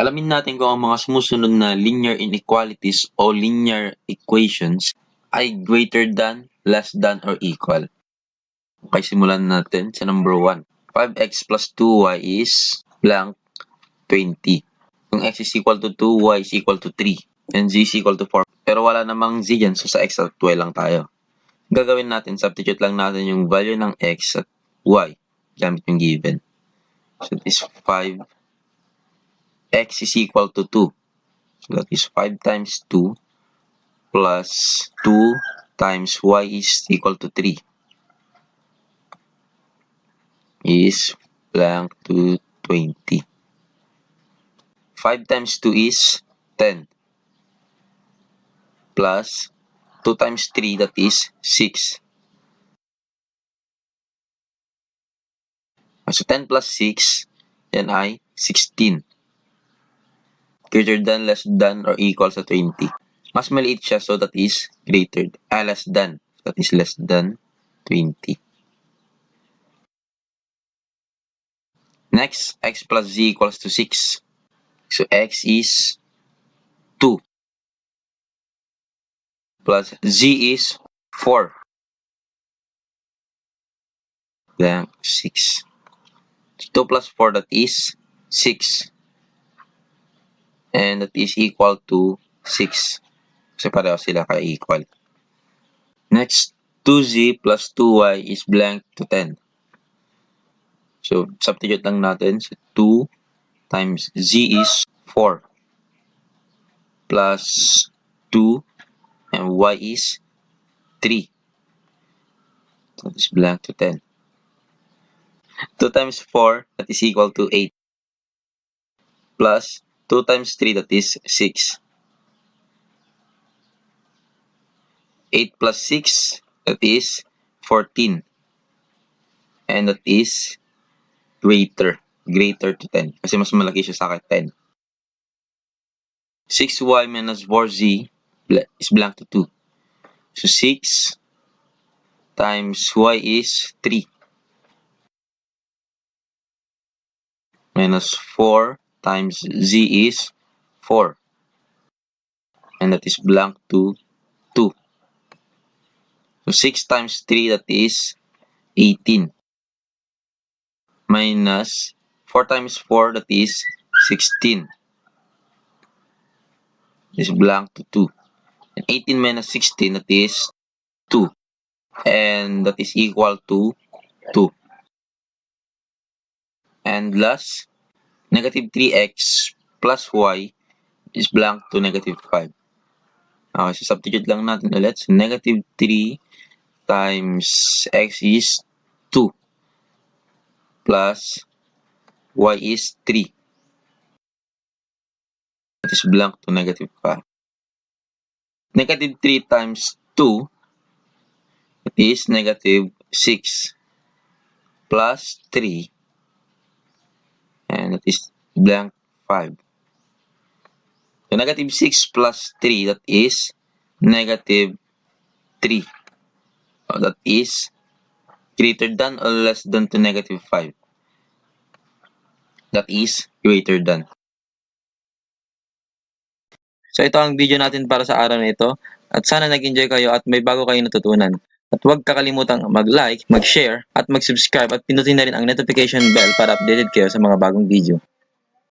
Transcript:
Alamin natin kung ang mga sumusunod na linear inequalities o linear equations ay greater than, less than, or equal. Okay, simulan natin sa number 1. 5x plus 2y is blank 20. Kung x is equal to 2, y is equal to 3, and z is equal to 4. Pero wala namang z dyan, so sa x at y lang tayo. Gagawin natin, substitute lang natin yung value ng x at y gamit yung given. So this 5 x is equal to 2. So that is 5 times 2 plus 2 times y is equal to 3 is blank to 20. 5 times 2 is 10 plus 2 times 3, that is 6. So 10 plus 6, yan ay 16. Greater than, less than, or equal sa 20. Mas maliit siya, so that is less than. That is less than 20. Next, x plus z equals to 6. So x is 2 plus z is 4. Then 6. 2 plus 4, that is 6. And that is equal to 6. Kasi pareho sila ka-equal. Next, 2z plus 2y is blank to 10. So, substitute lang natin. So, 2 times z is 4 plus 2 and y is 3. So, that is blank to 10. 2 times 4, that is equal to 8. Plus 2 times 3, that is 6. 8 plus 6, that is 14. And that is greater to 10. Kasi mas malaki siya sa akin, 10. 6y minus 4z is blank to 2. So 6 times y is 3. Minus 4 times z is 4. And that is blank to 2. So 6 times 3, that is 18. Minus 4 times 4, that is 16. Is blank to 2. And 18 minus 16, that is 2. And that is equal to 2. And last, negative 3x plus y is blank to negative 5. Okay, so substitute lang natin ulit. So negative 3 times x is 2 plus y is 3. That is blank to negative 5. Negative 3 times 2, it is negative 6 plus 3, and that is blank 5. So negative 6 plus 3, that is negative 3. So that is greater than or less than to negative 5. That is greater than. So ito ang video natin para sa araw na ito. At sana nag-enjoy kayo at may bago kayong natutunan. At huwag kakalimutang mag-like, mag-share, at mag-subscribe at pinutin na rin ang notification bell para updated kayo sa mga bagong video.